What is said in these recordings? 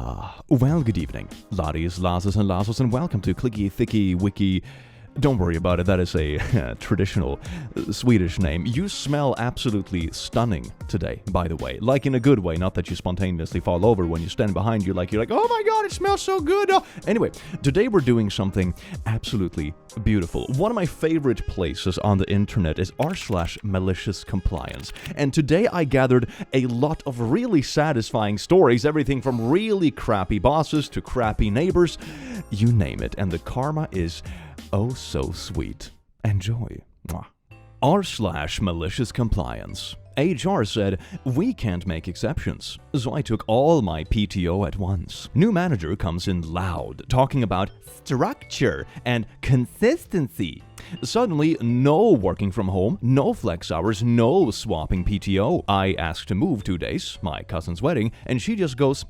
Well, good evening, laddies, lasses, and lassos, and welcome to Clicky Thicky Wiki. Don't worry about it, that is a traditional Swedish name. You smell absolutely stunning today, by the way. Like in a good way, not that you spontaneously fall over when you stand behind you, you're like, oh my god, it smells so good. Oh. Anyway, today we're doing something absolutely beautiful. One of my favorite places on the internet is r/MaliciousCompliance. And today I gathered a lot of really satisfying stories, everything from really crappy bosses to crappy neighbors, you name it. And the karma is oh so sweet. Enjoy. r/MaliciousScompliance. HR said, we can't make exceptions, so I took all my PTO at once. New manager comes in loud, talking about structure and consistency. Suddenly, no working from home, no flex hours, no swapping PTO. I asked to move 2 days, my cousin's wedding, and she just goes,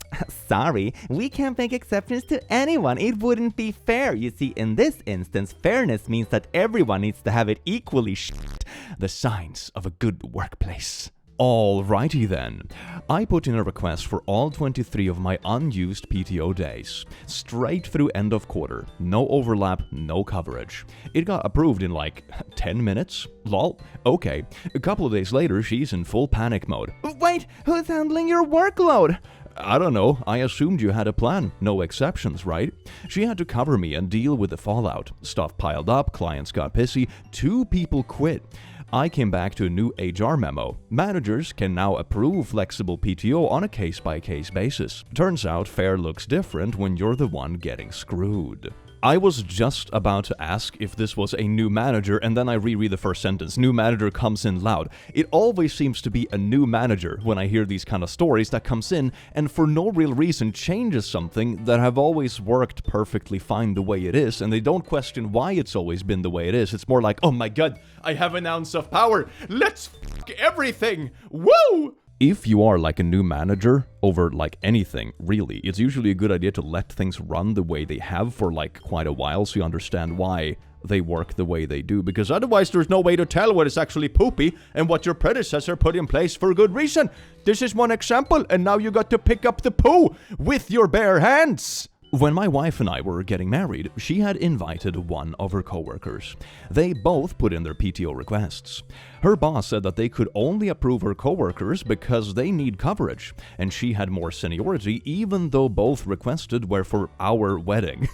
sorry, we can't make exceptions to anyone. It wouldn't be fair. You see, in this instance, fairness means that everyone needs to have it equally shit. The signs of a good workplace. Alrighty then. I put in a request for all 23 of my unused PTO days. Straight through end of quarter. No overlap, no coverage. It got approved in like 10 minutes. Lol. Okay. A couple of days later, she's in full panic mode. Wait, who's handling your workload? I don't know. I assumed you had a plan. No exceptions, right? She had to cover me and deal with the fallout. Stuff piled up, clients got pissy, 2 people quit. I came back to a new HR memo. Managers can now approve flexible PTO on a case-by-case basis. Turns out fair looks different when you're the one getting screwed. I was just about to ask if this was a new manager, and then I reread the first sentence. New manager comes in loud. It always seems to be a new manager when I hear these kind of stories that comes in and for no real reason changes something that have always worked perfectly fine the way it is, and they don't question why it's always been the way it is. It's more like, oh my god, I have an ounce of power. Let's f**k everything. Woo! If you are like a new manager over like anything, really, it's usually a good idea to let things run the way they have for like quite a while so you understand why they work the way they do, because otherwise there's no way to tell what is actually poopy and what your predecessor put in place for good reason. This is one example, and now you got to pick up the poo with your bare hands. When my wife and I were getting married, she had invited one of her coworkers. They both put in their PTO requests. Her boss said that they could only approve her coworkers because they need coverage, and she had more seniority even though both requested were for our wedding.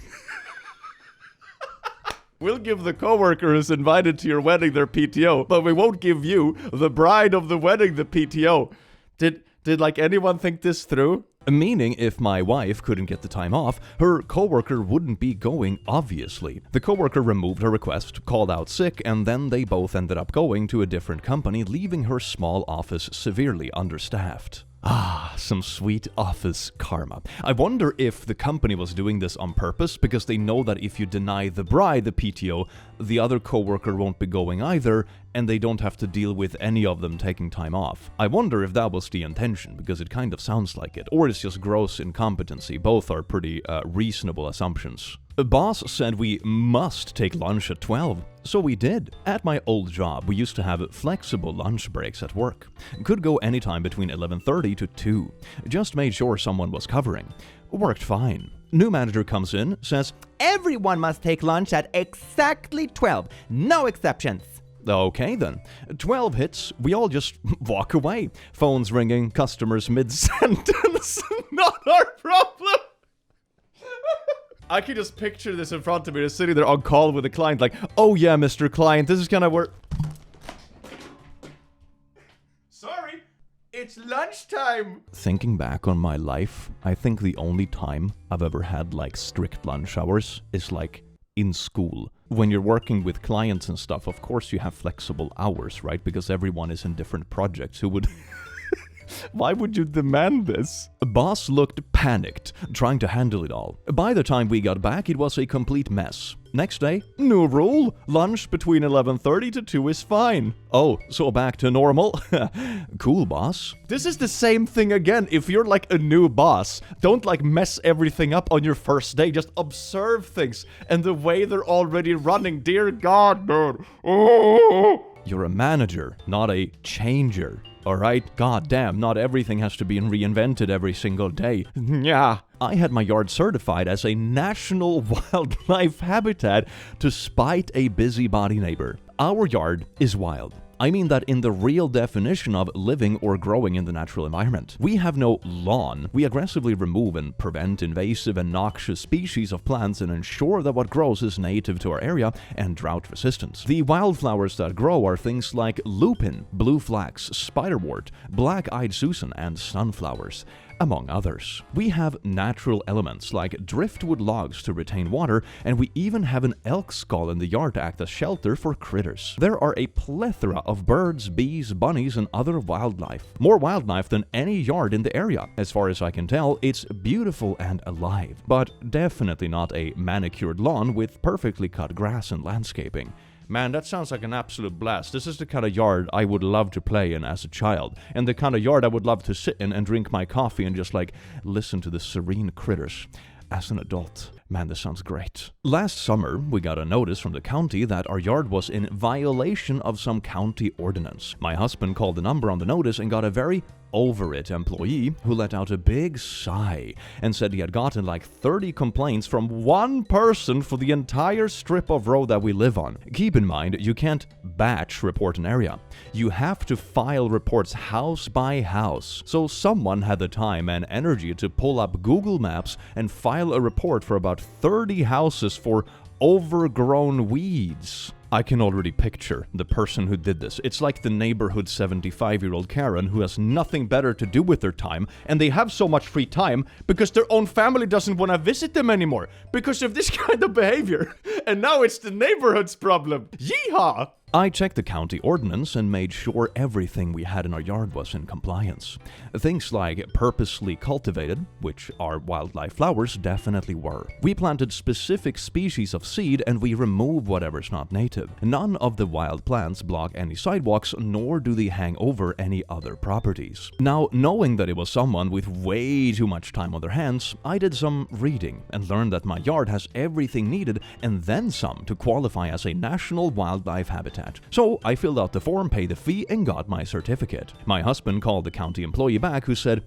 We'll give the coworker who's invited to your wedding their PTO, but we won't give you, the bride of the wedding, the PTO. Did like anyone think this through? Meaning, if my wife couldn't get the time off, her coworker wouldn't be going, obviously. The coworker removed her request, called out sick, and then they both ended up going to a different company, leaving her small office severely understaffed. Some sweet office karma. I wonder if the company was doing this on purpose because they know that if you deny the bride the PTO, the other coworker won't be going either, and they don't have to deal with any of them taking time off. I wonder if that was the intention, because it kind of sounds like it. Or it's just gross incompetency. Both are pretty reasonable assumptions. The boss said we must take lunch at 12, so we did. At my old job, we used to have flexible lunch breaks at work. Could go anytime between 11:30 to 2. Just made sure someone was covering. Worked fine. New manager comes in, says, everyone must take lunch at exactly 12. No exceptions. Okay then. 12 hits, we all just walk away. Phones ringing, customers mid-sentence. Not our problem. I can just picture this in front of me, just sitting there on call with a client like, oh yeah, Mr. Client, this is kind of work. Sorry, it's lunchtime. Thinking back on my life, I think the only time I've ever had like strict lunch hours is like in school. When you're working with clients and stuff, of course you have flexible hours, right? Because everyone is in different projects. Who would... Why would you demand this? Boss looked panicked, trying to handle it all. By the time we got back, it was a complete mess. Next day, new rule. Lunch between 11:30 to 2 is fine. Oh, so back to normal? Cool, boss. This is the same thing again. If you're like a new boss, don't like mess everything up on your first day. Just observe things and the way they're already running. Dear God, dude. Oh. You're a manager, not a changer. Alright, goddamn, not everything has to be reinvented every single day. Yeah. I had my yard certified as a national wildlife habitat to spite a busybody neighbor. Our yard is wild. I mean that in the real definition of living or growing in the natural environment. We have no lawn. We aggressively remove and prevent invasive and noxious species of plants and ensure that what grows is native to our area and drought resistant. The wildflowers that grow are things like lupin, blue flax, spiderwort, black-eyed Susan, and sunflowers, among others. We have natural elements like driftwood logs to retain water, and we even have an elk skull in the yard to act as shelter for critters. There are a plethora of birds, bees, bunnies, and other wildlife. More wildlife than any yard in the area. As far as I can tell, it's beautiful and alive, but definitely not a manicured lawn with perfectly cut grass and landscaping. Man, that sounds like an absolute blast. This is the kind of yard I would love to play in as a child, and the kind of yard I would love to sit in and drink my coffee and just like listen to the serene critters as an adult. Man, this sounds great. Last summer, we got a notice from the county that our yard was in violation of some county ordinance. My husband called the number on the notice and got a very over-it employee who let out a big sigh and said he had gotten like 30 complaints from one person for the entire strip of road that we live on. Keep in mind, you can't batch report an area. You have to file reports house by house. So someone had the time and energy to pull up Google Maps and file a report for about 30 houses for overgrown weeds. I can already picture the person who did this. It's like the neighborhood 75-year-old Karen who has nothing better to do with their time, and they have so much free time because their own family doesn't want to visit them anymore because of this kind of behavior. And now it's the neighborhood's problem. Yeehaw! I checked the county ordinance and made sure everything we had in our yard was in compliance. Things like purposely cultivated, which our wildlife flowers definitely were. We planted specific species of seed and we remove whatever's not native. None of the wild plants block any sidewalks, nor do they hang over any other properties. Now, knowing that it was someone with way too much time on their hands, I did some reading and learned that my yard has everything needed and then some to qualify as a national wildlife habitat. So I filled out the form, paid the fee, and got my certificate. My husband called the county employee back who said,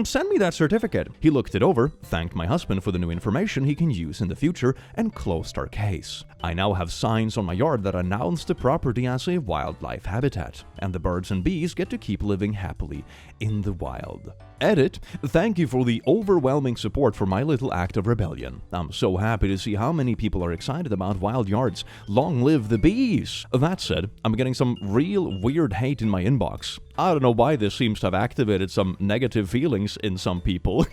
send me that certificate. He looked it over, thanked my husband for the new information he can use in the future, and closed our case. I now have signs on my yard that announce the property as a wildlife habitat, and the birds and bees get to keep living happily in the wild. Edit, thank you for the overwhelming support for my little act of rebellion. I'm so happy to see how many people are excited about wild yards. Long live the bees! That said, I'm getting some real weird hate in my inbox. I don't know why this seems to have activated some negative feelings in some people.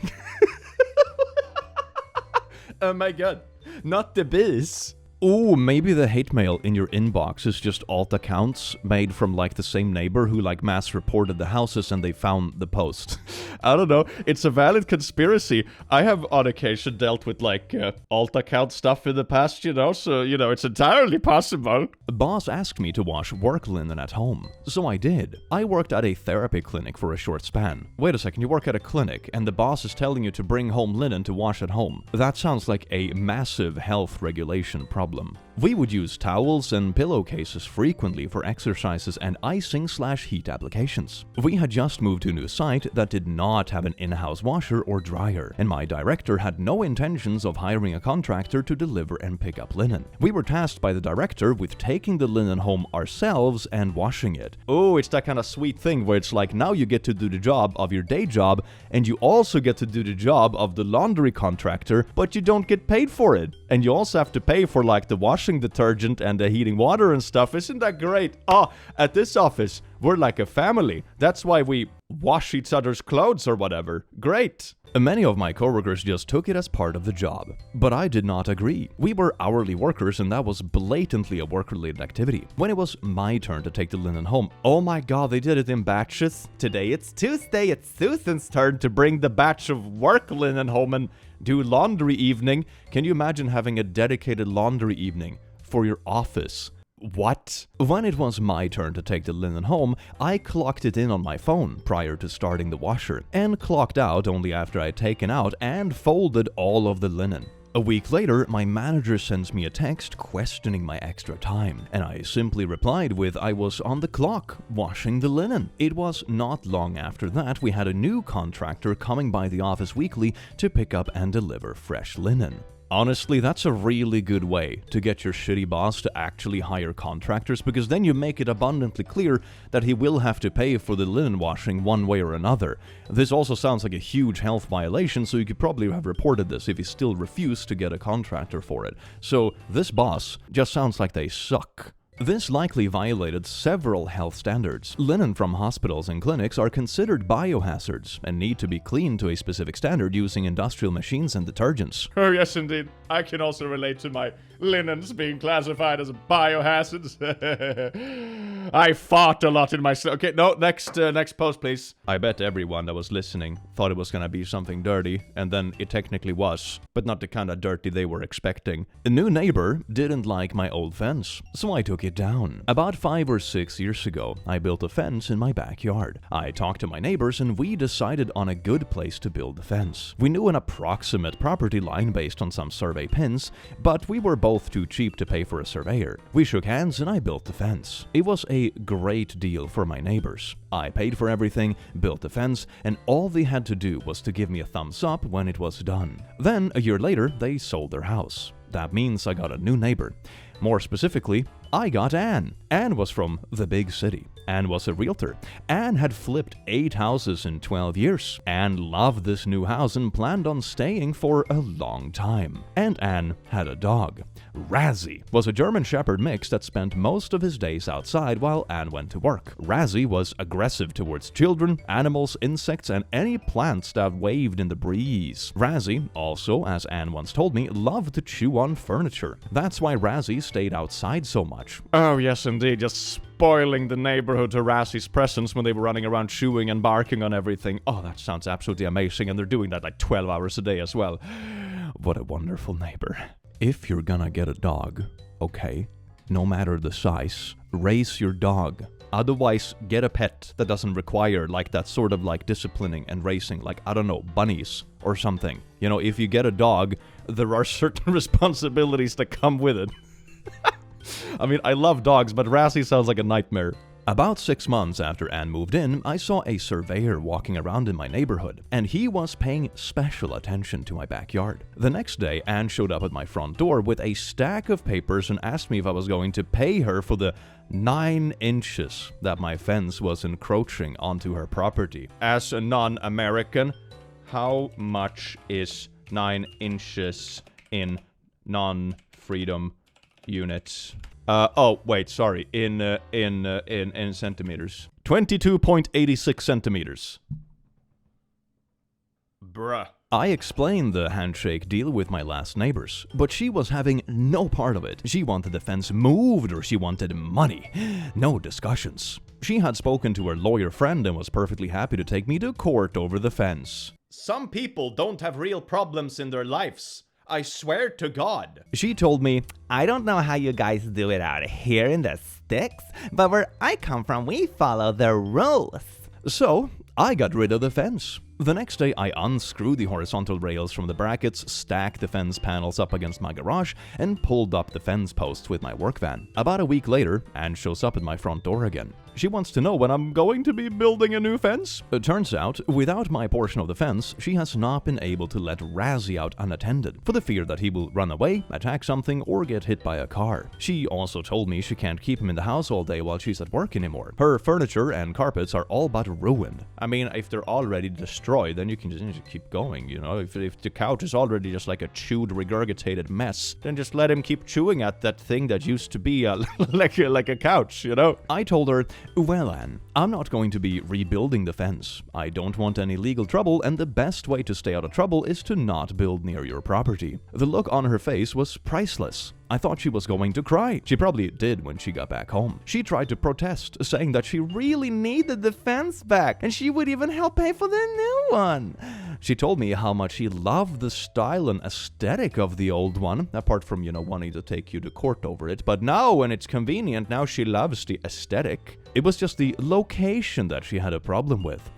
Oh my god, not the bees! Ooh, maybe the hate mail in your inbox is just alt accounts made from like the same neighbor who like mass reported the houses and they found the post. I don't know, it's a valid conspiracy. I have on occasion dealt with like alt account stuff in the past, so it's entirely possible. The boss asked me to wash work linen at home, so I did. I worked at a therapy clinic for a short span. Wait a second, you work at a clinic and the boss is telling you to bring home linen to wash at home. That sounds like a massive health regulation problem. We would use towels and pillowcases frequently for exercises and icing/heat applications. We had just moved to a new site that did not have an in-house washer or dryer, and my director had no intentions of hiring a contractor to deliver and pick up linen. We were tasked by the director with taking the linen home ourselves and washing it. Oh, it's that kind of sweet thing where it's like now you get to do the job of your day job and you also get to do the job of the laundry contractor, but you don't get paid for it. And you also have to pay for like the washing detergent and the heating water and stuff. Isn't that great? Oh, at this office, we're like a family. That's why we wash each other's clothes or whatever. Great. Many of my coworkers just took it as part of the job, but I did not agree. We were hourly workers and that was blatantly a work-related activity. When it was my turn to take the linen home, oh my god, they did it in batches. Today it's Tuesday, it's Susan's turn to bring the batch of work linen home and do laundry evening. Can you imagine having a dedicated laundry evening for your office? What? When it was my turn to take the linen home, I clocked it in on my phone prior to starting the washer, and clocked out only after I'd taken out and folded all of the linen. A week later, my manager sends me a text questioning my extra time, and I simply replied with I was on the clock, washing the linen. It was not long after that we had a new contractor coming by the office weekly to pick up and deliver fresh linen. Honestly, that's a really good way to get your shitty boss to actually hire contractors, because then you make it abundantly clear that he will have to pay for the linen washing one way or another. This also sounds like a huge health violation, so you could probably have reported this if he still refused to get a contractor for it. So this boss just sounds like they suck. This likely violated several health standards. Linen from hospitals and clinics are considered biohazards and need to be cleaned to a specific standard using industrial machines and detergents. Oh yes, indeed. I can also relate to my linens being classified as biohazards. I fought a lot in my... Okay, no, next post, please. I bet everyone that was listening thought it was gonna be something dirty, and then it technically was, but not the kind of dirty they were expecting. A new neighbor didn't like my old fence, so I took it down. About 5 or 6 years ago, I built a fence in my backyard. I talked to my neighbors and we decided on a good place to build the fence. We knew an approximate property line based on some survey pins, but we were both too cheap to pay for a surveyor. We shook hands and I built the fence. It was a great deal for my neighbors. I paid for everything, built the fence, and all they had to do was to give me a thumbs up when it was done. Then, a year later, they sold their house. That means I got a new neighbor. More specifically, I got Anne. Anne was from the big city. Anne was a realtor. Anne had flipped 8 houses in 12 years. Anne loved this new house and planned on staying for a long time. And Anne had a dog. Razzie was a German Shepherd mix that spent most of his days outside while Anne went to work. Razzie was aggressive towards children, animals, insects, and any plants that waved in the breeze. Razzie also, as Anne once told me, loved to chew on furniture. That's why Razzie stayed outside so much. Oh yes, indeed, just spoiling the neighborhood to Razzie's presence when they were running around chewing and barking on everything. Oh, that sounds absolutely amazing, and they're doing that like 12 hours a day as well. What a wonderful neighbor. If you're gonna get a dog, okay, no matter the size, raise your dog. Otherwise, get a pet that doesn't require like that sort of like disciplining and racing, like, I don't know, bunnies or something. You know, if you get a dog, there are certain responsibilities that come with it. I mean, I love dogs, but Razzie sounds like a nightmare. About 6 months after Anne moved in, I saw a surveyor walking around in my neighborhood, and he was paying special attention to my backyard. The next day, Anne showed up at my front door with a stack of papers and asked me if I was going to pay her for the 9 inches that my fence was encroaching onto her property. As a non-American, how much is 9 inches in non-freedom units? Oh, wait, sorry. In centimeters. 22.86 centimeters. Bruh. I explained the handshake deal with my last neighbors, but she was having no part of it. She wanted the fence moved or she wanted money. No discussions. She had spoken to her lawyer friend and was perfectly happy to take me to court over the fence. Some people don't have real problems in their lives. I swear to God. She told me, I don't know how you guys do it out here in the sticks, but where I come from, we follow the rules. So, I got rid of the fence. The next day, I unscrewed the horizontal rails from the brackets, stacked the fence panels up against my garage, and pulled up the fence posts with my work van. About a week later, Anne shows up at my front door again. She wants to know when I'm going to be building a new fence. It turns out, without my portion of the fence, she has not been able to let Razzie out unattended, for the fear that he will run away, attack something, or get hit by a car. She also told me she can't keep him in the house all day while she's at work anymore. Her furniture and carpets are all but ruined. I mean, if they're already destroyed, then you can just keep going, you know? If the couch is already just like a chewed, regurgitated mess, then just let him keep chewing at that thing that used to be like a couch, you know? I told her, well, Anne, I'm not going to be rebuilding the fence. I don't want any legal trouble, and the best way to stay out of trouble is to not build near your property. The look on her face was priceless. I thought she was going to cry. She probably did when she got back home. She tried to protest, saying that she really needed the fence back, and she would even help pay for the new one. She told me how much she loved the style and aesthetic of the old one, apart from, you know, wanting to take you to court over it. But now, when it's convenient, now she loves the aesthetic. It was just the location that she had a problem with.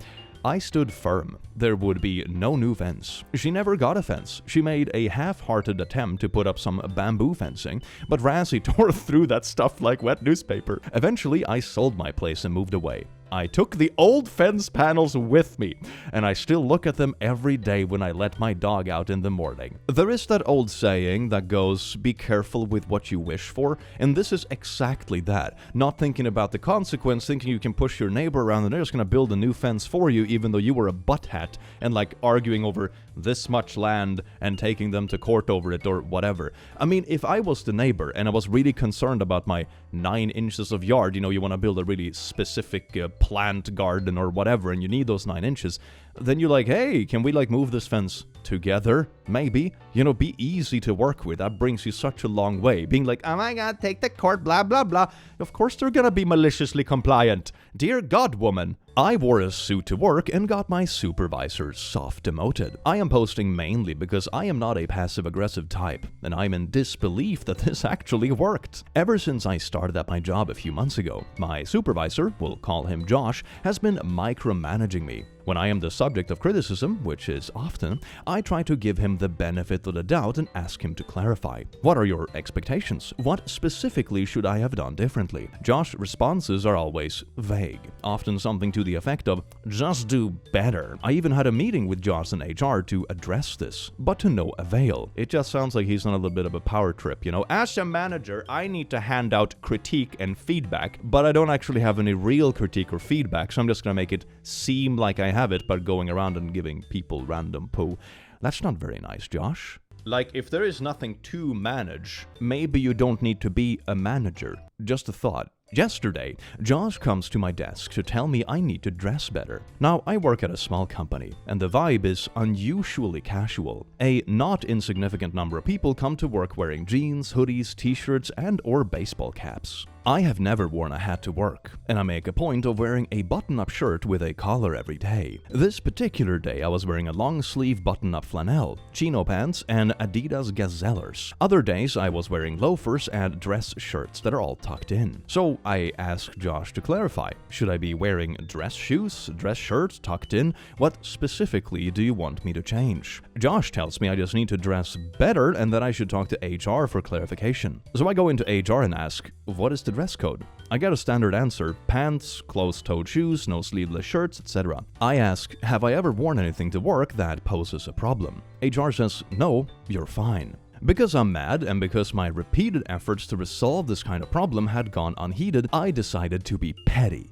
I stood firm. There would be no new fence. She never got a fence. She made a half-hearted attempt to put up some bamboo fencing, but Razzie tore through that stuff like wet newspaper. Eventually, I sold my place and moved away. I took the old fence panels with me, and I still look at them every day when I let my dog out in the morning. There is that old saying that goes, be careful with what you wish for, and this is exactly that. Not thinking about the consequence, thinking you can push your neighbor around and they're just gonna build a new fence for you even though you were a butthead, and like arguing over this much land and taking them to court over it or whatever. I mean, if I was the neighbor and I was really concerned about my 9 inches of yard, you know, you want to build a really specific plant garden or whatever, and you need those 9 inches, then you're like, hey, can we like move this fence together? Maybe. You know, be easy to work with. That brings you such a long way. Being like, oh my god, take the court, blah, blah, blah. Of course they're gonna be maliciously compliant. Dear God, woman. I wore a suit to work and got my supervisor soft demoted. I am posting mainly because I am not a passive-aggressive type, and I'm in disbelief that this actually worked. Ever since I started at my job a few months ago, my supervisor, we'll call him Josh, has been micromanaging me. When I am the subject of criticism, which is often, I try to give him the benefit of the doubt and ask him to clarify. What are your expectations? What specifically should I have done differently? Josh's responses are always vague, often something to the effect of, just do better. I even had a meeting with Josh and HR to address this, but to no avail. It just sounds like he's on a little bit of a power trip, you know? As a manager, I need to hand out critique and feedback, but I don't actually have any real critique or feedback, so I'm just gonna make it seem like I have it, but going around and giving people random poo. That's not very nice, Josh. Like, if there is nothing to manage, maybe you don't need to be a manager. Just a thought. Yesterday, Josh comes to my desk to tell me I need to dress better. Now, I work at a small company, and the vibe is unusually casual. A not insignificant number of people come to work wearing jeans, hoodies, t-shirts, and/or baseball caps. I have never worn a hat to work, and I make a point of wearing a button-up shirt with a collar every day. This particular day, I was wearing a long-sleeve button-up flannel, chino pants, and Adidas Gazellers. Other days, I was wearing loafers and dress shirts that are all tucked in. So I asked Josh to clarify. Should I be wearing dress shoes, dress shirts, tucked in? What specifically do you want me to change? Josh tells me I just need to dress better and that I should talk to HR for clarification. So I go into HR and ask, what is the dress code? I get a standard answer, pants, closed-toed shoes, no sleeveless shirts, etc. I ask, have I ever worn anything to work that poses a problem? HR says, no, you're fine. Because I'm mad, and because my repeated efforts to resolve this kind of problem had gone unheeded, I decided to be petty.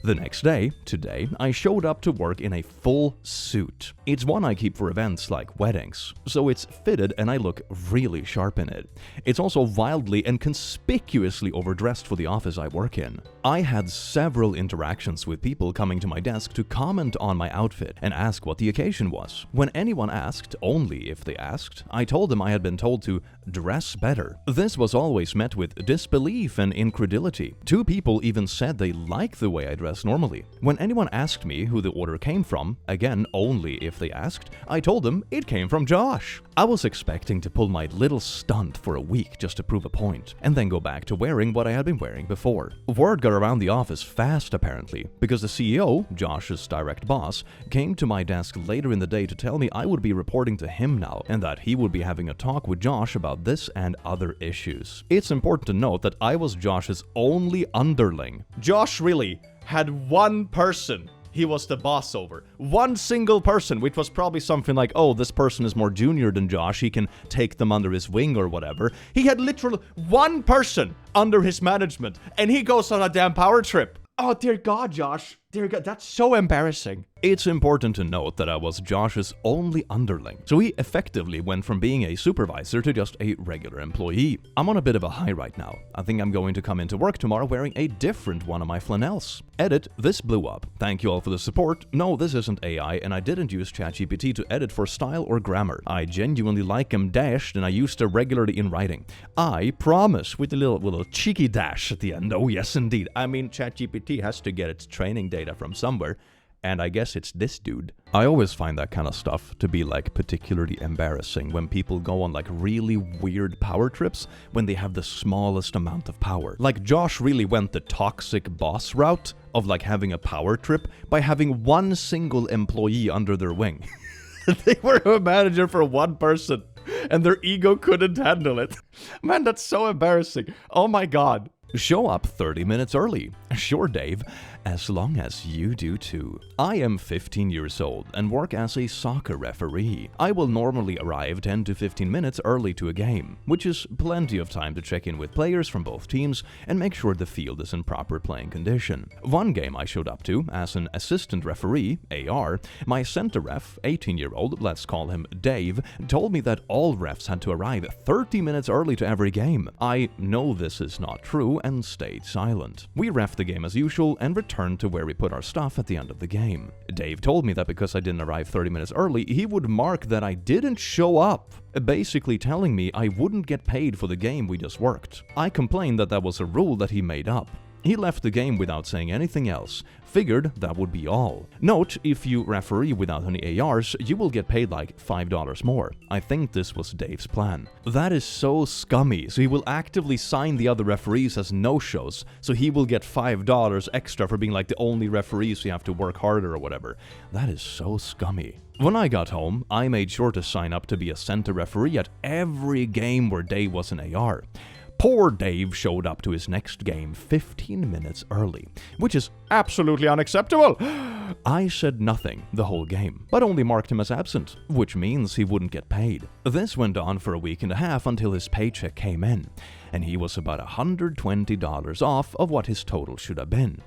The next day, today, I showed up to work in a full suit. It's one I keep for events like weddings, so it's fitted and I look really sharp in it. It's also wildly and conspicuously overdressed for the office I work in. I had several interactions with people coming to my desk to comment on my outfit and ask what the occasion was. When anyone asked, only if they asked, I told them I had been told to dress better. This was always met with disbelief and incredulity. 2 people even said they liked the way I dressed normally. When anyone asked me who the order came from, again only if they asked, I told them it came from Josh. I was expecting to pull my little stunt for a week just to prove a point, and then go back to wearing what I had been wearing before. Word got around the office fast apparently, because the CEO, Josh's direct boss, came to my desk later in the day to tell me I would be reporting to him now, and that he would be having a talk with Josh about this and other issues. It's important to note that I was Josh's only underling. Josh really had one person he was the boss over. One single person, which was probably something like, oh, this person is more junior than Josh, he can take them under his wing or whatever. He had literally one person under his management, and he goes on a damn power trip. Oh, dear God, Josh. Dear God, that's so embarrassing. It's important to note that I was Josh's only underling, so he effectively went from being a supervisor to just a regular employee. I'm on a bit of a high right now. I think I'm going to come into work tomorrow wearing a different one of my flannels. Edit, this blew up. Thank you all for the support. No, this isn't AI, and I didn't use ChatGPT to edit for style or grammar. I genuinely like them dashed, and I used it regularly in writing. I promise, with a little cheeky dash at the end. Oh, yes, indeed. I mean, ChatGPT has to get its training data from somewhere. and I guess it's this dude. I always find that kind of stuff to be like particularly embarrassing when people go on like really weird power trips when they have the smallest amount of power. Like Josh really went the toxic boss route of like having a power trip by having one single employee under their wing. They were a manager for one person and their ego couldn't handle it. Man, that's so embarrassing. Oh my god. Show up 30 minutes early. Sure, Dave, as long as you do too. I am 15 years old and work as a soccer referee. I will normally arrive 10 to 15 minutes early to a game, which is plenty of time to check in with players from both teams and make sure the field is in proper playing condition. One game I showed up to as an assistant referee, AR, my center ref, 18-year-old, let's call him Dave, told me that all refs had to arrive 30 minutes early to every game. I know this is not true and stayed silent. We ref the game as usual and returned to where we put our stuff at the end of the game. Dave told me that because I didn't arrive 30 minutes early, he would mark that I didn't show up, basically telling me I wouldn't get paid for the game we just worked. I complained that that was a rule that he made up. He left the game without saying anything else. Figured that would be all. Note, if you referee without any ARs, you will get paid like $5 more. I think this was Dave's plan. That is so scummy, so he will actively sign the other referees as no-shows, so he will get $5 extra for being like the only referee, so you have to work harder or whatever. That is so scummy. When I got home, I made sure to sign up to be a center referee at every game where Dave was an AR. Poor Dave showed up to his next game 15 minutes early, which is absolutely unacceptable. I said nothing the whole game, but only marked him as absent, which means he wouldn't get paid. This went on for a week and a half until his paycheck came in, and he was about $120 off of what his total should have been.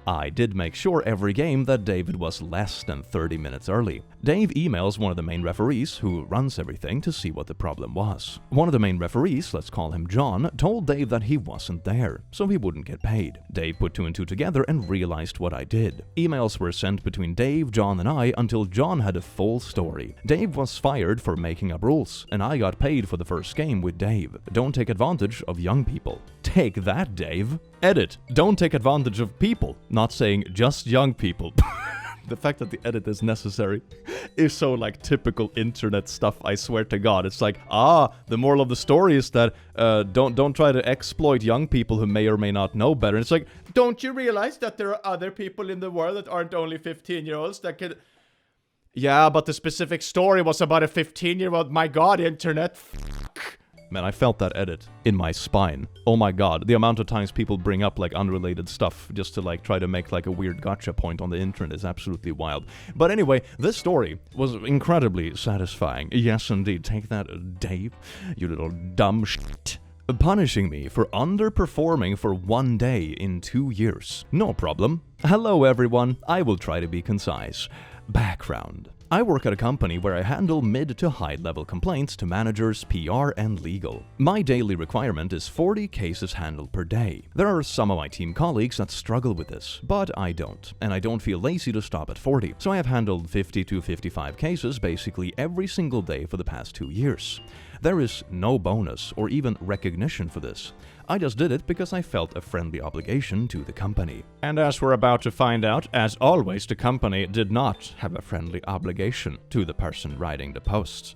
I did make sure every game that David was less than 30 minutes early. Dave emails one of the main referees, who runs everything, to see what the problem was. One of the main referees, let's call him John, told Dave that he wasn't there, so he wouldn't get paid. Dave put 2 and 2 together and realized what I did. Emails were sent between Dave, John, and I until John had a full story. Dave was fired for making up rules, and I got paid for the first game with Dave. Don't take advantage of young people. Take that, Dave. Edit. Don't take advantage of people. Not saying just young people. The fact that the edit is necessary is so like typical internet stuff, I swear to God. It's like, the moral of the story is that don't try to exploit young people who may or may not know better. And it's like, don't you realize that there are other people in the world that aren't only 15-year-olds that could... Yeah, but the specific story was about a 15-year-old. My God, internet. Man, I felt that edit in my spine. Oh my god, the amount of times people bring up like unrelated stuff just to like try to make like a weird gotcha point on the internet is absolutely wild. But anyway, this story was incredibly satisfying. Yes, indeed. Take that, Dave, you little dumb shit. Punishing me for underperforming for 1 day in 2 years. No problem. Hello everyone, I will try to be concise. Background. I work at a company where I handle mid to high level complaints to managers, PR, and legal. My daily requirement is 40 cases handled per day. There are some of my team colleagues that struggle with this, but I don't, and I don't feel lazy to stop at 40. So I have handled 50 to 55 cases basically every single day for the past 2 years. There is no bonus or even recognition for this. I just did it because I felt a friendly obligation to the company. And as we're about to find out, as always, the company did not have a friendly obligation to the person writing the posts.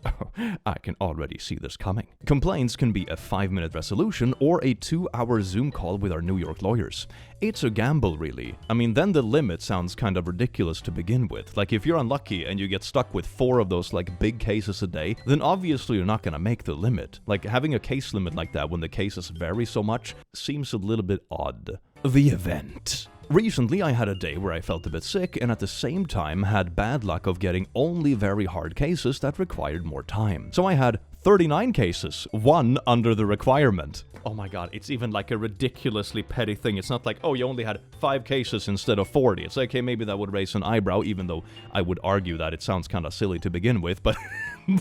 I can already see this coming. Complaints can be a 5-minute resolution or a 2-hour Zoom call with our New York lawyers. It's a gamble, really. I mean, then the limit sounds kind of ridiculous to begin with. Like, if you're unlucky and you get stuck with 4 of those, like, big cases a day, then obviously you're not gonna make the limit. Like, having a case limit like that when the cases vary so much seems a little bit odd. The event. Recently, I had a day where I felt a bit sick and at the same time had bad luck of getting only very hard cases that required more time. So I had 39 cases, 1 under the requirement. Oh my god, it's even like a ridiculously petty thing. It's not like, oh, you only had 5 cases instead of 40. It's like, okay, maybe that would raise an eyebrow, even though I would argue that it sounds kind of silly to begin with, but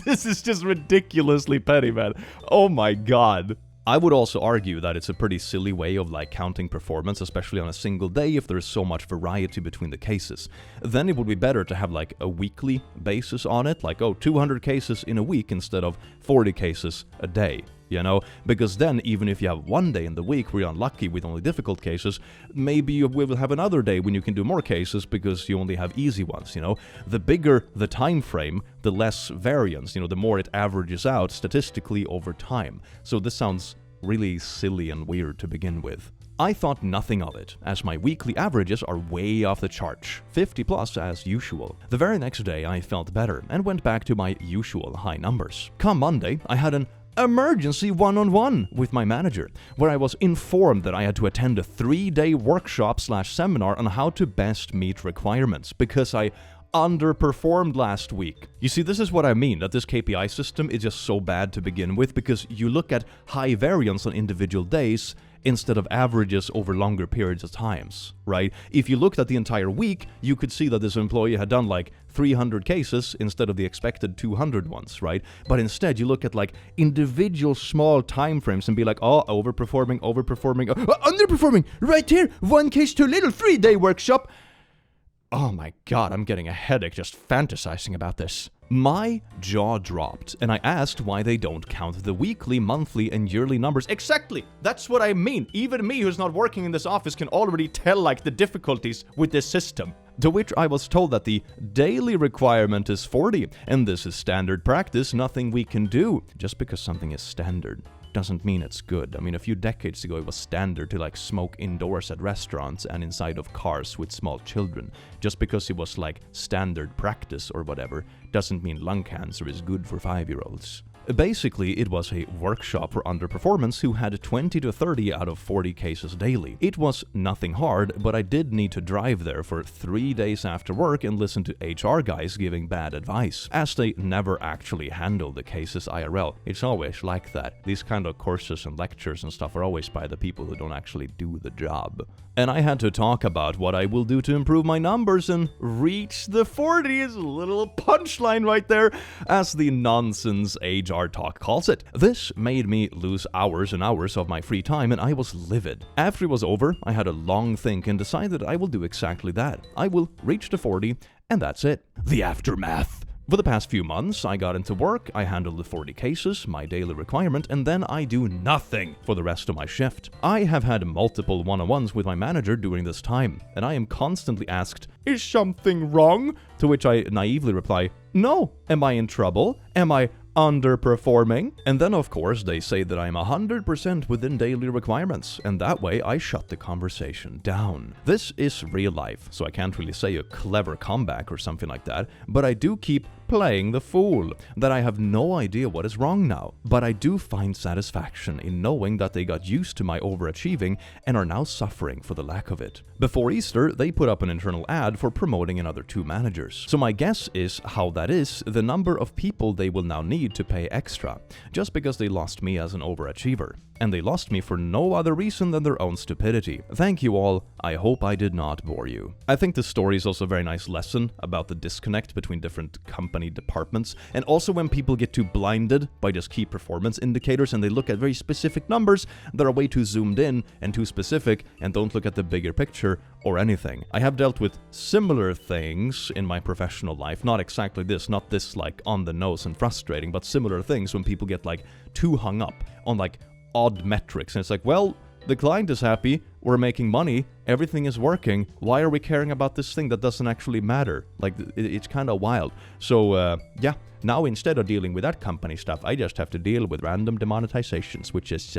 this is just ridiculously petty, man. Oh my god. I would also argue that it's a pretty silly way of like counting performance, especially on a single day if there's so much variety between the cases. Then it would be better to have like a weekly basis on it, like, oh, 200 cases in a week instead of 40 cases a day. you know? Because then, even if you have one day in the week where you're unlucky with only difficult cases, maybe you will have another day when you can do more cases because you only have easy ones, you know? The bigger the time frame, the less variance, you know, the more it averages out statistically over time. So this sounds really silly and weird to begin with. I thought nothing of it, as my weekly averages are way off the charts, 50 plus as usual. The very next day I felt better and went back to my usual high numbers. Come Monday, I had an emergency one-on-one with my manager, where I was informed that I had to attend a 3-day workshop/seminar on how to best meet requirements, because I underperformed last week. You see, this is what I mean, that this KPI system is just so bad to begin with, because you look at high variance on individual days instead of averages over longer periods of times, right? If you looked at the entire week, you could see that this employee had done like 300 cases instead of the expected 200 ones, right? But instead, you look at like individual small time frames and be like, oh, overperforming, underperforming, right here, 1 case too little, 3-day workshop. Oh my god, I'm getting a headache just fantasizing about this. My jaw dropped, and I asked why they don't count the weekly, monthly, and yearly numbers. Exactly! That's what I mean. Even me, who's not working in this office, can already tell, like, the difficulties with this system. To which I was told that the daily requirement is 40, and this is standard practice, nothing we can do. Just because something is standard doesn't mean it's good. I mean, a few decades ago it was standard to like smoke indoors at restaurants and inside of cars with small children. Just because it was like standard practice or whatever doesn't mean lung cancer is good for 5-year-olds. Basically, it was a workshop for underperformance who had 20 to 30 out of 40 cases daily. It was nothing hard, but I did need to drive there for 3 days after work and listen to HR guys giving bad advice, as they never actually handle the cases IRL. It's always like that. These kind of courses and lectures and stuff are always by the people who don't actually do the job. And I had to talk about what I will do to improve my numbers and reach the 40s, a little punchline right there, as the nonsense HR talk calls it. This made me lose hours and hours of my free time, and I was livid. After it was over, I had a long think and decided I will do exactly that. I will reach the 40, and that's it. The aftermath. For the past few months, I got into work, I handled the 40 cases, my daily requirement, and then I do nothing for the rest of my shift. I have had multiple one-on-ones with my manager during this time, and I am constantly asked, "Is something wrong?" To which I naively reply, "No." Am I in trouble? Am I underperforming? And then of course they say that I'm 100% within daily requirements, and that way I shut the conversation down. This is real life, so I can't really say a clever comeback or something like that, but I do keep playing the fool, that I have no idea what is wrong now. But I do find satisfaction in knowing that they got used to my overachieving and are now suffering for the lack of it. Before Easter, they put up an internal ad for promoting another 2 managers. So my guess is how that is the number of people they will now need to pay extra, just because they lost me as an overachiever. And they lost me for no other reason than their own stupidity. Thank you all. I hope I did not bore you. I think this story is also a very nice lesson about the disconnect between different company departments, and also when people get too blinded by just key performance indicators and they look at very specific numbers that are way too zoomed in and too specific and don't look at the bigger picture or anything. I have dealt with similar things in my professional life, not exactly this, not this like on the nose and frustrating, but similar things when people get like too hung up on like odd metrics, and it's like, well, the client is happy, we're making money, everything is working, why are we caring about this thing that doesn't actually matter? Like, it's kind of wild. So, yeah, now instead of dealing with that company stuff, I just have to deal with random demonetizations, which is,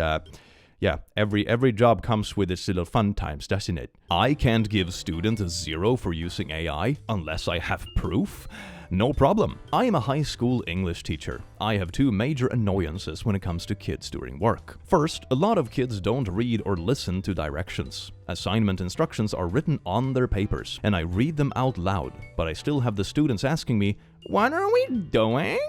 yeah, every job comes with its little fun times, doesn't it? I can't give students a 0 for using AI unless I have proof. No problem. I am a high school English teacher. I have 2 major annoyances when it comes to kids during work. First, a lot of kids don't read or listen to directions. Assignment instructions are written on their papers, and I read them out loud, but I still have the students asking me, "What are we doing?"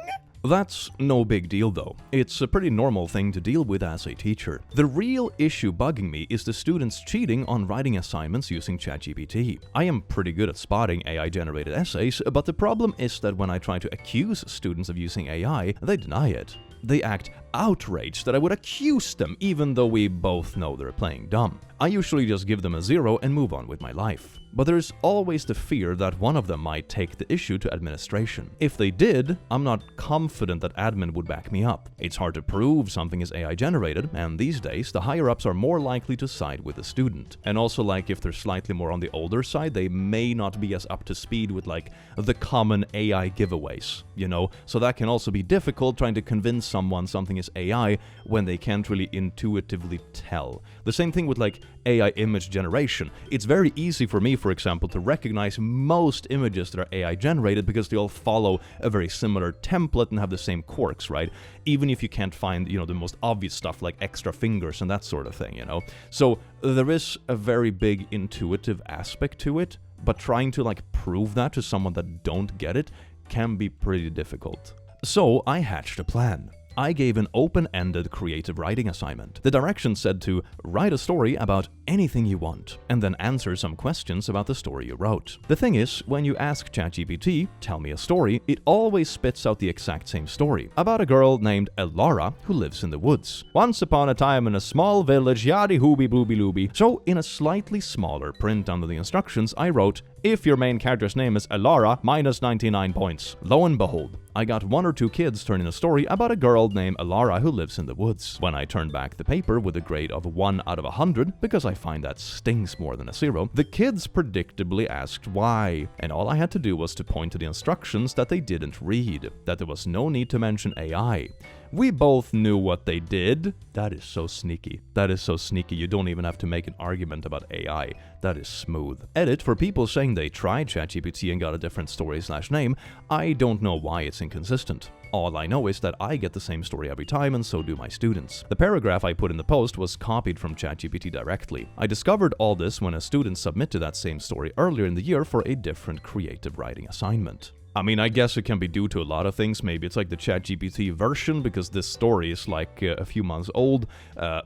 That's no big deal though. It's a pretty normal thing to deal with as a teacher. The real issue bugging me is the students cheating on writing assignments using ChatGPT. I am pretty good at spotting AI-generated essays, but the problem is that when I try to accuse students of using AI, they deny it. They act outraged that I would accuse them even though we both know they're playing dumb. I usually just give them a 0 and move on with my life. But there's always the fear that one of them might take the issue to administration. If they did, I'm not confident that admin would back me up. It's hard to prove something is AI generated, and these days the higher-ups are more likely to side with the student. And also, like, if they're slightly more on the older side, they may not be as up to speed with, like, the common AI giveaways, you know? So that can also be difficult trying to convince someone something is AI when they can't really intuitively tell. The same thing with, like, AI image generation. It's very easy for me, for example, to recognize most images that are AI generated because they all follow a very similar template and have the same quirks, right? Even if you can't find, you know, the most obvious stuff like extra fingers and that sort of thing, you know? So there is a very big intuitive aspect to it, but trying to, like, prove that to someone that don't get it can be pretty difficult. So I hatched a plan. I gave an open-ended creative writing assignment. The directions said to write a story about anything you want, and then answer some questions about the story you wrote. The thing is, when you ask ChatGPT, tell me a story, it always spits out the exact same story, about a girl named Elara who lives in the woods. Once upon a time in a small village, yadi hooby booby looby. So in a slightly smaller print under the instructions, I wrote, if your main character's name is Elara, minus 99 points. Lo and behold, I got 1 or 2 kids turning a story about a girl named Elara who lives in the woods. When I turned back the paper with a grade of 1 out of 100, because I find that stings more than a 0, the kids predictably asked why, and all I had to do was to point to the instructions that they didn't read, that there was no need to mention AI. We both knew what they did. That is so sneaky. That is so sneaky. You don't even have to make an argument about AI. That is smooth. Edit, for people saying they tried ChatGPT and got a different story/name, I don't know why it's inconsistent. All I know is that I get the same story every time, and so do my students. The paragraph I put in the post was copied from ChatGPT directly. I discovered all this when a student submitted that same story earlier in the year for a different creative writing assignment. I mean, I guess it can be due to a lot of things. Maybe it's like the ChatGPT version, because this story is like a few months old.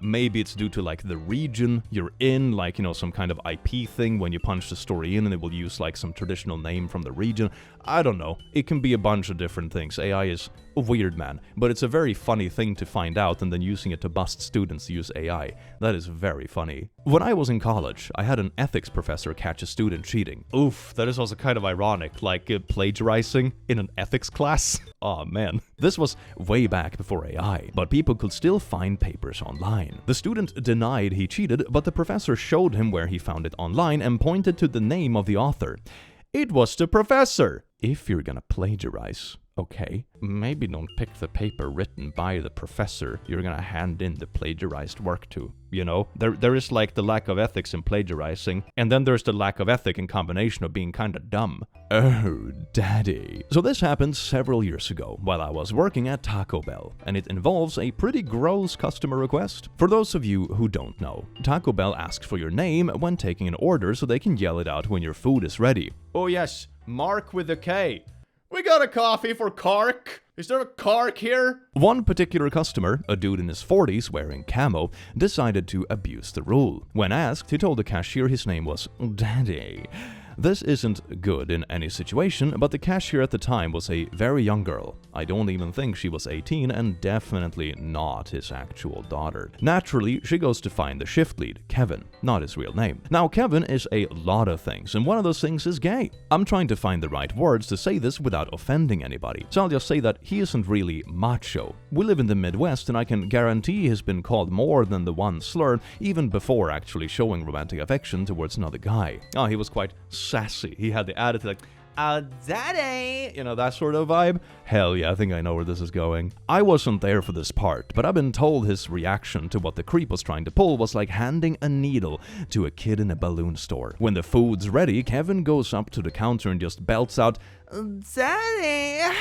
Maybe it's due to like the region you're in, like, you know, some kind of IP thing when you punch the story in and it will use like some traditional name from the region. I don't know. It can be a bunch of different things. AI is weird, man. But it's a very funny thing to find out and then using it to bust students to use AI. That is very funny. When I was in college, I had an ethics professor catch a student cheating. Oof, that is also kind of ironic, like plagiarizing in an ethics class. Aw, man. This was way back before AI, but people could still find papers online. The student denied he cheated, but the professor showed him where he found it online and pointed to the name of the author. It was the professor! If you're gonna plagiarize, okay, maybe don't pick the paper written by the professor you're gonna hand in the plagiarized work to, you know? There is like the lack of ethics in plagiarizing, and then there's the lack of ethic in combination of being kinda dumb. Oh, daddy. So this happened several years ago while I was working at Taco Bell, and it involves a pretty gross customer request. For those of you who don't know, Taco Bell asks for your name when taking an order so they can yell it out when your food is ready. Oh yes, Mark with a K. We got a coffee for Kark. Is there a Kark here? One particular customer, a dude in his 40s wearing camo, decided to abuse the rule. When asked, he told the cashier his name was Daddy. This isn't good in any situation, but the cashier at the time was a very young girl. I don't even think she was 18 and definitely not his actual daughter. Naturally, she goes to find the shift lead, Kevin, not his real name. Now, Kevin is a lot of things, and one of those things is gay. I'm trying to find the right words to say this without offending anybody, so I'll just say that he isn't really macho. We live in the Midwest, and I can guarantee he's been called more than the one slur, even before actually showing romantic affection towards another guy. Oh, he was quite sassy. He had the attitude like, daddy, you know, that sort of vibe. Hell yeah, I think I know where this is going. I wasn't there for this part, but I've been told his reaction to what the creep was trying to pull was like handing a needle to a kid in a balloon store. When the food's ready, Kevin goes up to the counter and just belts out, Daddy,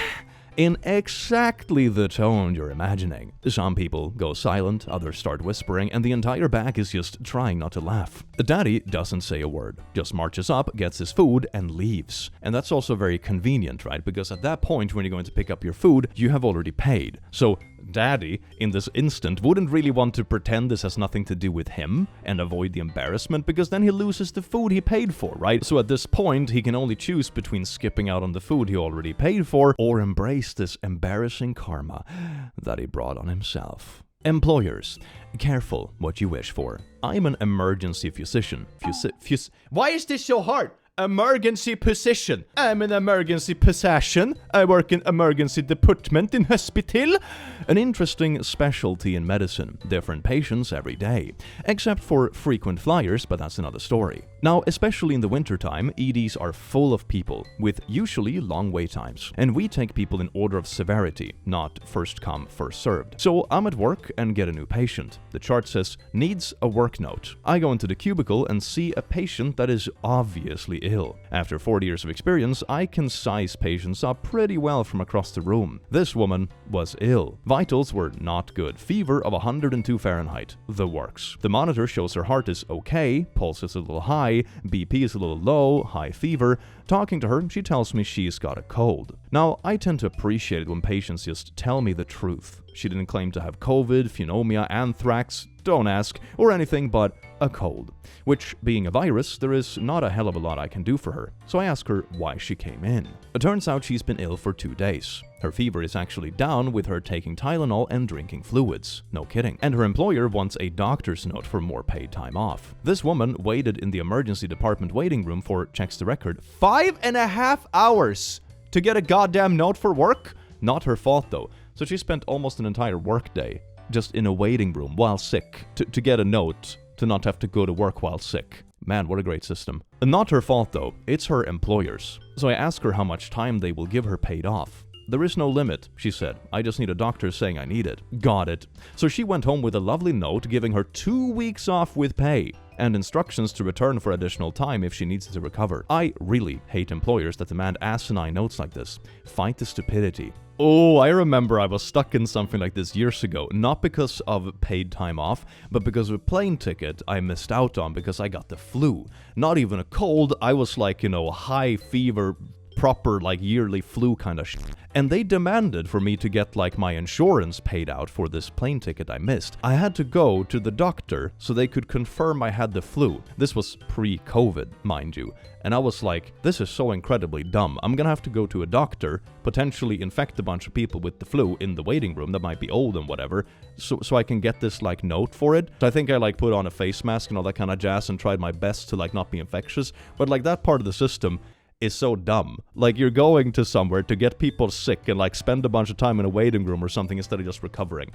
in exactly the tone you're imagining. Some people go silent, others start whispering, and the entire bag is just trying not to laugh. The daddy doesn't say a word, just marches up, gets his food, and leaves. And that's also very convenient, right? Because at that point, when you're going to pick up your food, you have already paid. So daddy, in this instant, wouldn't really want to pretend this has nothing to do with him and avoid the embarrassment, because then he loses the food he paid for, right? So at this point, he can only choose between skipping out on the food he already paid for or embrace this embarrassing karma that he brought on himself. Employers, careful what you wish for. I'm an emergency physician. Why is this so hard? Emergency position. I'm an emergency possession. I work in emergency department in hospital. An interesting specialty in medicine. Different patients every day. Except for frequent flyers, but that's another story. Now, especially in the wintertime, EDs are full of people, with usually long wait times. And we take people in order of severity, not first come, first served. So I'm at work and get a new patient. The chart says, needs a work note. I go into the cubicle and see a patient that is obviously ill. After 40 years of experience, I can size patients up pretty well from across the room. This woman was ill. Vitals were not good. Fever of 102 Fahrenheit. The works. The monitor shows her heart is okay, pulse is a little high, BP is a little low, high fever. Talking to her, she tells me she's got a cold. Now, I tend to appreciate it when patients just tell me the truth. She didn't claim to have COVID, pneumonia, anthrax, don't ask, or anything but a cold. Which, being a virus, there is not a hell of a lot I can do for her. So I ask her why she came in. It turns out she's been ill for 2 days. Her fever is actually down with her taking Tylenol and drinking fluids. No kidding. And her employer wants a doctor's note for more paid time off. This woman waited in the emergency department waiting room for, checks the record, 5.5 hours to get a goddamn note for work? Not her fault though. So she spent almost an entire workday just in a waiting room while sick to get a note to not have to go to work while sick. Man, what a great system. Not her fault though, it's her employer's. So I ask her how much time they will give her paid off. There is no limit, she said. I just need a doctor saying I need it. Got it. So she went home with a lovely note giving her 2 weeks off with pay and instructions to return for additional time if she needs to recover. I really hate employers that demand asinine notes like this. Fight the stupidity. Oh, I remember I was stuck in something like this years ago, not because of paid time off, but because of a plane ticket I missed out on because I got the flu. Not even a cold, I was like, high fever, proper like yearly flu kind of shit. And they demanded for me to get like my insurance paid out for this plane ticket I missed. I had to go to the doctor so they could confirm I had the flu. This was pre-COVID, mind you. And I was like, this is so incredibly dumb. I'm gonna have to go to a doctor, potentially infect a bunch of people with the flu in the waiting room that might be old and whatever, so I can get this like note for it. So I think I like put on a face mask and all that kind of jazz and tried my best to like not be infectious. But like that part of the system is so dumb. Like you're going to somewhere to get people sick and like spend a bunch of time in a waiting room or something instead of just recovering.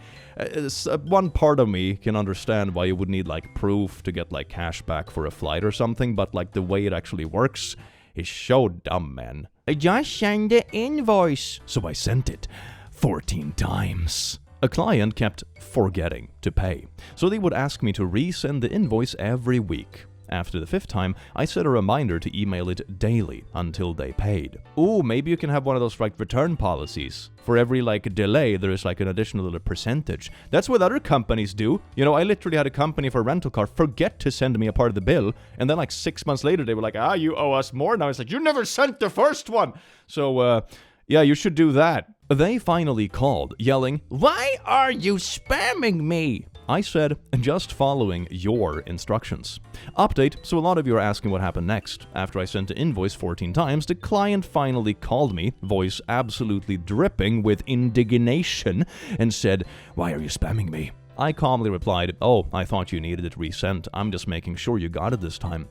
One part of me can understand why you would need like proof to get like cash back for a flight or something, but like the way it actually works is so dumb, man. I just sent the invoice. So I sent it 14 times. A client kept forgetting to pay, so they would ask me to resend the invoice every week. After the 5th time, I set a reminder to email it daily until they paid. Ooh, maybe you can have one of those like return policies. For every like delay, there is like an additional little percentage. That's what other companies do. I literally had a company for a rental car forget to send me a part of the bill, and then like 6 months later they were like, you owe us more. Now it's like, you never sent the first one. So, yeah, you should do that. They finally called, yelling, "Why are you spamming me?" I said, just following your instructions. Update, so a lot of you are asking what happened next. After I sent the invoice 14 times, the client finally called me, voice absolutely dripping with indignation, and said, "Why are you spamming me?" I calmly replied, "Oh, I thought you needed it resent. I'm just making sure you got it this time."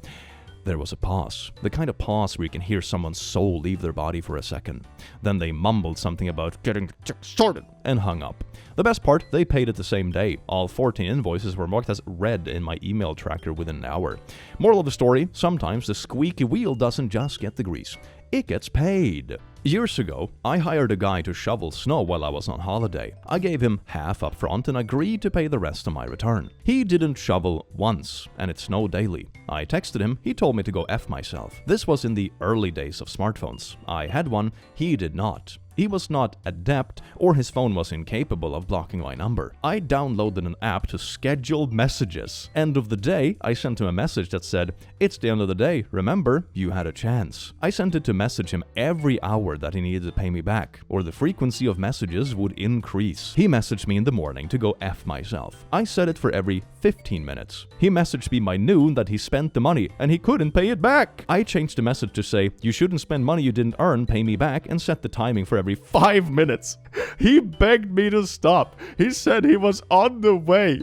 There was a pause. The kind of pause where you can hear someone's soul leave their body for a second. Then they mumbled something about getting sorted and hung up. The best part, they paid it the same day. All 14 invoices were marked as red in my email tracker within an hour. Moral of the story, sometimes the squeaky wheel doesn't just get the grease. It gets paid. Years ago, I hired a guy to shovel snow while I was on holiday. I gave him half up front and agreed to pay the rest on my return. He didn't shovel once, and it snowed daily. I texted him, he told me to go F myself. This was in the early days of smartphones. I had one, he did not. He was not adept, or his phone was incapable of blocking my number. I downloaded an app to schedule messages. End of the day, I sent him a message that said, "It's the end of the day, remember, you had a chance." I sent it to message him every hour that he needed to pay me back, or the frequency of messages would increase. He messaged me in the morning to go F myself. I set it for every 15 minutes. He messaged me by noon that he spent the money and he couldn't pay it back. I changed the message to say, "You shouldn't spend money you didn't earn, pay me back," and set the timing for every 5 minutes. He begged me to stop. He said he was on the way.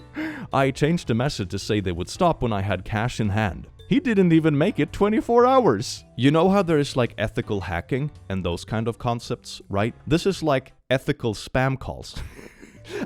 I changed the message to say they would stop when I had cash in hand. He didn't even make it 24 hours. You know how there is like ethical hacking and those kind of concepts, right? This is like ethical spam calls.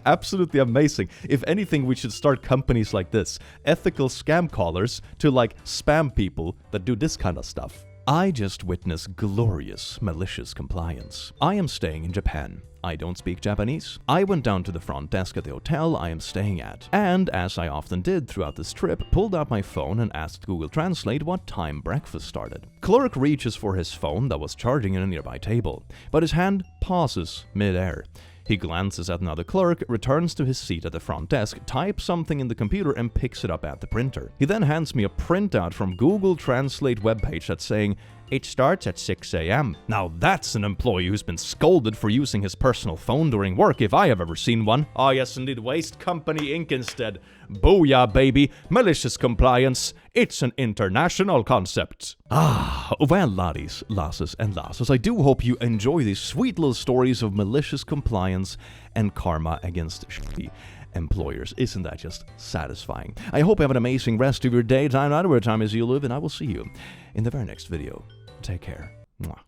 Absolutely amazing. If anything, we should start companies like this. Ethical scam callers to like spam people that do this kind of stuff. I just witnessed glorious malicious compliance. I am staying in Japan. I don't speak Japanese. I went down to the front desk at the hotel I am staying at, and as I often did throughout this trip, pulled out my phone and asked Google Translate what time breakfast started. Clerk reaches for his phone that was charging in a nearby table, but his hand pauses mid-air. He glances at another clerk, returns to his seat at the front desk, types something in the computer and picks it up at the printer. He then hands me a printout from Google Translate webpage that's saying, "It starts at 6 a.m. Now that's an employee who's been scolded for using his personal phone during work if I have ever seen one. Ah yes indeed, Waste Company Inc. instead. Booyah baby, malicious compliance. It's an international concept." Well laddies, lasses and lasses, I do hope you enjoy these sweet little stories of malicious compliance and karma against shitty employers. Isn't that just satisfying? I hope you have an amazing rest of your day, time out where time is you live, and I will see you in the very next video. Take care. Mwah.